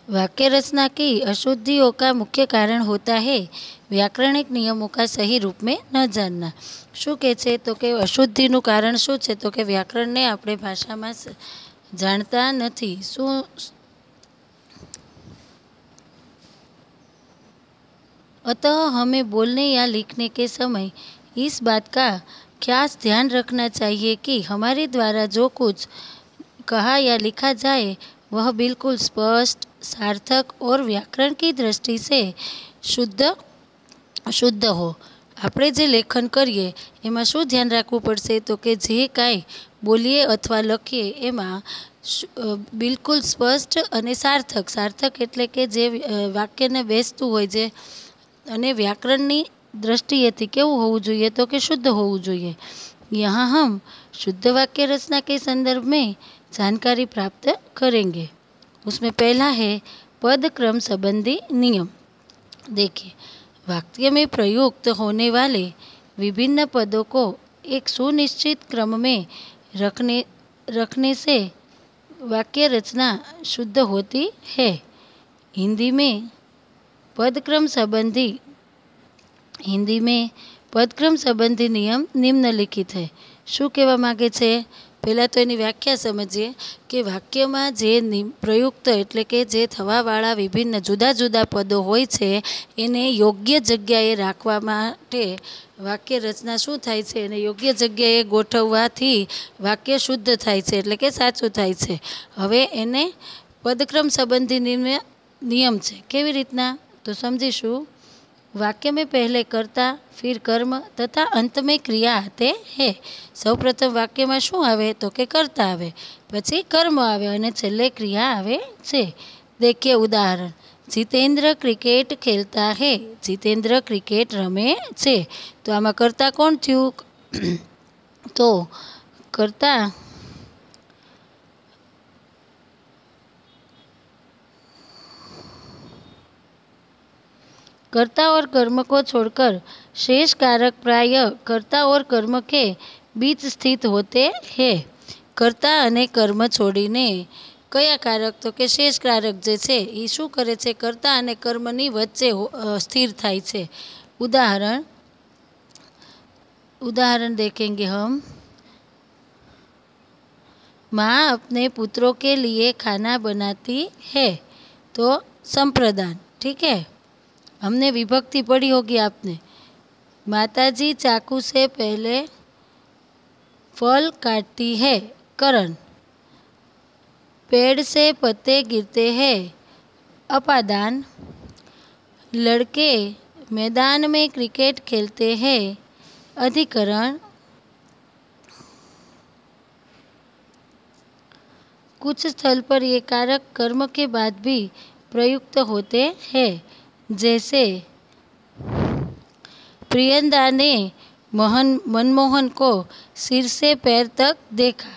वाक्य रचना की अशुद्धियों का मुख्य कारण होता है व्याकरणिक नियमों का सही रूप में न जानना। શું કહે છે તો કે અશુદ્ધિનું કારણ શું છે તો કે વ્યાકરણને આપણે ભાષામાં જાણતા નથી। શું अतः हमें बोलने या लिखने के समय इस बात का खास ध्यान रखना चाहिए कि हमारे द्वारा जो कुछ कहा या लिखा जाए वह बिल्कुल स्पष्ट, सार्थक और व्याकरण की दृष्टि से शुद्ध हो। આપણે જે લેખન કરીએ એમાં શું ધ્યાન રાખવું પડશે તો કે જે કાંઈ બોલીએ અથવા લખીએ એમાં બિલકુલ સ્પષ્ટ અને સાર્થક એટલે કે જે વાક્યને બેસતું હોય જે અને व्याकरणની दृष्टिएથી કેવું હોવું જોઈએ તો કે शुद्ध હોવું જોઈએ। यहाँ हम शुद्ध वाक्य रचना के संदर्भ में जानकारी प्राप्त करेंगे। उसमें पहला है पद क्रम संबंधी नियम। देखिए, वाक्य में प्रयुक्त होने वाले विभिन्न पदों को एक सुनिश्चित क्रम में रखने से वाक्य रचना शुद्ध होती है। हिंदी में पदक्रम संबंधी नियम निम्नलिखित है। શું કહેવા માગે છે? પહેલાં તો એની વ્યાખ્યા સમજીએ કે વાક્યમાં જે પ્રયુક્ત એટલે કે જે થવાવાળા વિભિન્ન જુદા જુદા પદો હોય છે એને યોગ્ય જગ્યાએ રાખવા માટે વાક્ય રચના શું થાય છે એને યોગ્ય જગ્યાએ ગોઠવવાથી વાક્ય શુદ્ધ થાય છે એટલે કે સાચું થાય છે। હવે એને પદક્રમ સંબંધી નિયમ છે। કેવી રીતના तो समझीशु। वाक्य में पहले कर्ता, फिर कर्म तथा अंत में क्रिया आते हैं। सौ प्रथम वाक्य में शू आवे तो के कर्ता आवे, पछी कर्म आवे अने छेल्ले क्रिया आवे छे। देखिए उदाहरण, जितेंद्र क्रिकेट खेलता है, जितेंद्र क्रिकेट रमे छे। तो आमां कर्ता कोण थयुं? तो कर्ता कर्ता और कर्म को छोड़कर शेष कारक प्राय कर्ता और कर्म के बीच स्थित होते हैं। कर्ता अने कर्म छोड़ीने कया कारक तो के शेष कारक जे छे ई शुं करे छे कर्ता अने कर्मनी वच्चे स्थिर थाय छे। उदाहरण देखेंगे हम। माँ अपने पुत्रों के लिए खाना बनाती है तो संप्रदान। ठीक है, हमने विभक्ति पढ़ी होगी आपने। माताजी चाकू से पहले फल काटती है, करण। पेड़ से पत्ते गिरते हैं, अपादान। लड़के मैदान में क्रिकेट खेलते हैं, अधिकरण। कुछ स्थल पर ये कारक कर्म के बाद भी प्रयुक्त होते हैं, जैसे प्रियंदा ने मनमोहन को सिर से पैर तक देखा।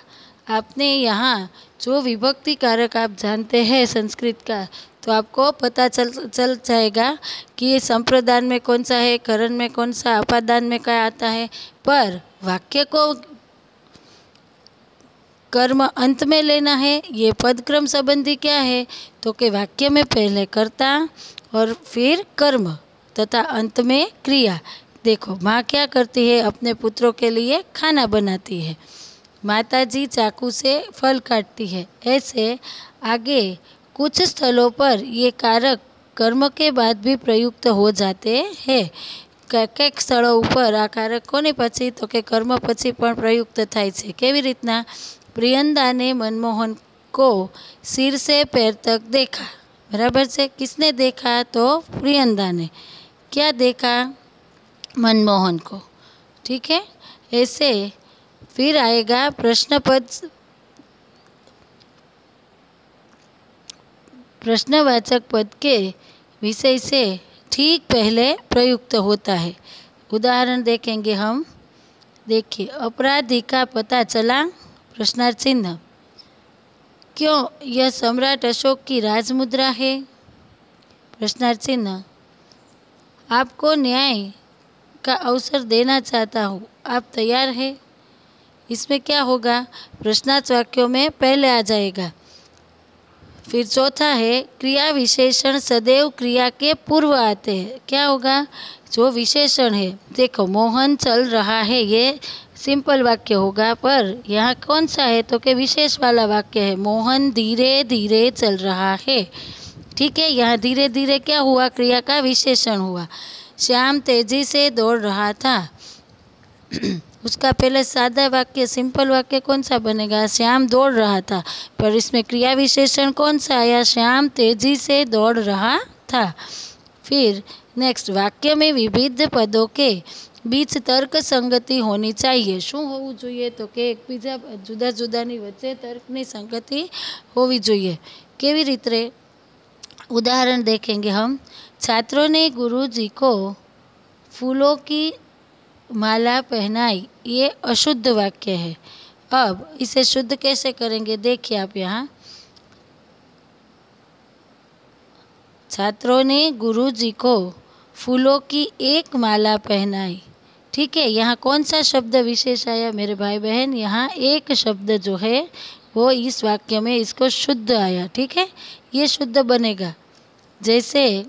आपने यहाँ जो विभक्ति कारक आप जानते हैं संस्कृत का तो आपको पता चल जाएगा कि ये संप्रदान में कौन सा है, करण में कौन सा, अपादान में क्या आता है। पर वाक्य को कर्म अंत में लेना है। ये पदक्रम संबंधी क्या है तो कि वाक्य में पहले कर्ता और फिर कर्म तथा अंत में क्रिया। देखो, माँ क्या करती है? अपने पुत्रों के लिए खाना बनाती है। माताजी चाकू से फल काटती है। ऐसे आगे कुछ स्थलों पर ये कारक कर्म के बाद भी प्रयुक्त हो जाते हैं। कईक स्थलों पर आ कारक कोने पछी तो कि कर्म पछी पण प्रयुक्त थाय छे। केवी रीतना? प्रियंदा ने मनमोहन को सिर से पैर तक देखा। बराबर से किसने देखा? तो प्रियंदा ने। क्या देखा? मनमोहन को। ठीक है, ऐसे फिर आएगा प्रश्नपद। प्रश्नवाचक पद के विषय से ठीक पहले प्रयुक्त होता है। उदाहरण देखेंगे हम। देखिए, अपराधी का पता चला? प्रश्नार्थ चिन्ह। क्यों यह सम्राट अशोक की राजमुद्रा है? प्रश्नार्थ चिन्ह। आपको न्याय का अवसर देना चाहता हूँ, आप तैयार हैं? इसमें क्या होगा? प्रश्नार्थ वाक्यों में पहले आ जाएगा। फिर चौथा है क्रिया विशेषण सदैव क्रिया के पूर्व आते हैं। क्या होगा? जो विशेषण है, देखो मोहन चल रहा है, ये सिंपल वाक्य होगा, पर यहाँ कौन सा है तो कि विशेष वाला वाक्य है। मोहन धीरे धीरे चल रहा है, ठीक है। यहाँ धीरे धीरे क्या हुआ? क्रिया का विशेषण हुआ। श्याम तेजी से दौड़ रहा था, उसका पहले सादा वाक्य सिंपल वाक्य कौन सा बनेगा? श्याम दौड़ रहा था, पर इसमें क्रिया विशेषण कौन सा आया? श्याम तेजी से दौड़ रहा था। फिर नेक्स्ट, वाक्य में विविध पदों के बीच तर्क संगति होनी चाहिए। शू होવું જોઈએ? तो कि એકબીજા जुदा जुदानी वच्चे तर्कनी संगति होवी જોઈએ। केवी रीते? उदाहरण देखेंगे हम। छात्रों ने गुरुजी को फूलों की माला पहनाई, ये अशुद्ध वाक्य है। अब इसे शुद्ध कैसे करेंगे? देखिए आप यहाँ, छात्रों ने गुरुजी को फूलों की एक माला पहनाई, ठीक है। यहाँ कौन सा शब्द विशेष आया मेरे भाई बहन? यहाँ एक शब्द जो है वो इस वाक्य में इसको शुद्ध आया, ठीक है। ये शुद्ध बनेगा। जैसे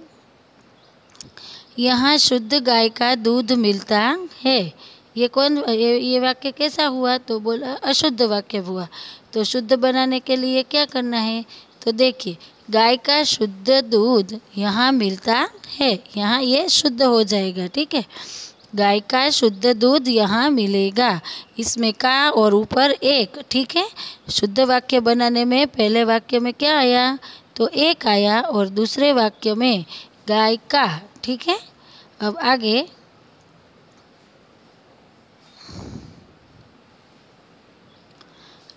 यहाँ शुद्ध गाय का दूध मिलता है, ये कौन, ये वाक्य कैसा हुआ? तो बोला अशुद्ध वाक्य हुआ। तो शुद्ध बनाने के लिए क्या करना है? तो देखिए, गाय का शुद्ध दूध यहाँ मिलता है, यहाँ ये शुद्ध हो जाएगा, ठीक है। गाय का शुद्ध दूध यहाँ मिलेगा, इसमें का और ऊपर एक, ठीक है। शुद्ध वाक्य बनाने में पहले वाक्य में क्या आया? तो एक आया, और दूसरे वाक्य में गाय का, ठीक है। अब आगे,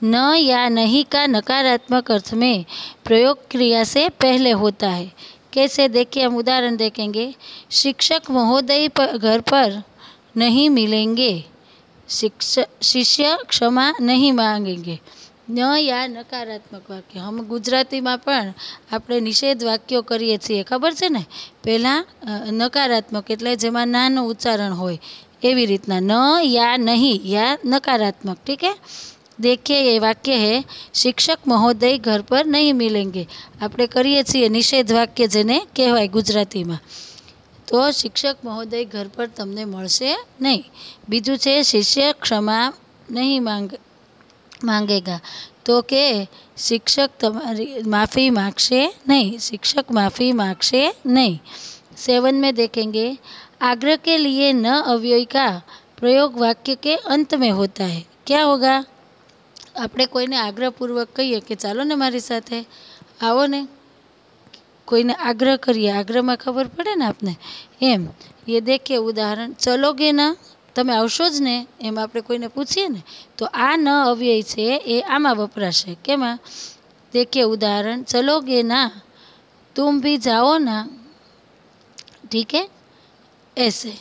न या नहीं का नकारात्मक अर्थ में प्रयोग क्रिया से पहले होता है। कैसे? देखिए, हम उदाहरण देखेंगे। शिक्षक महोदय घर पर नहीं मिलेंगे, शिष्य क्षमा नहीं मांगेंगे। न या नकारात्मक वाक्य, हम गुजराती में पण આપણે નિષેધ વાક્યો કરીએ છીએ, ખબર છે ને? પહેલાં નકારાત્મક એટલે જેમાં નાનું ઉચ્ચારણ હોય, એવી રીતના ન या नहीं या नकारात्मक, ठीक है। देखिए, ये वाक्य है शिक्षक महोदय घर पर नहीं मिलेंगे। આપણે કરીએ છીએ નિષેધ વાક્ય જેને કહેવાય ગુજરાતીમાં। તો शिक्षक महोदय घर पर તમને મળશે નહીં। બીજું છે शिष्य क्षमा नहीं मांगेगा, तो के शिक्षक तुम्हारी माफ़ी मांगशे नहीं, शिक्षक माफ़ी मांगशे नहीं। 7 में देखेंगे, आग्रह के लिए न अव्यय का प्रयोग वाक्य के अंत में होता है। क्या होगा? આપણે કોઈને આગ્રહપૂર્વક કહીએ કે ચાલો ને મારી સાથે, આવો ને, કોઈને આગ્રહ કરીએ, આગ્રહમાં ખબર પડે ને આપને, એમ। ये देखिए उदाहरण, चलोगे ना, તમે આવશો જ ને, એમ આપણે કોઈને પૂછીએ ને, તો આ ન અવ્યય છે એ આમાં વપરાશે। કેમાં? देखिए उदाहरण, चलोगे ना, तुम भी जाओ ना, ठीक है, ऐसे।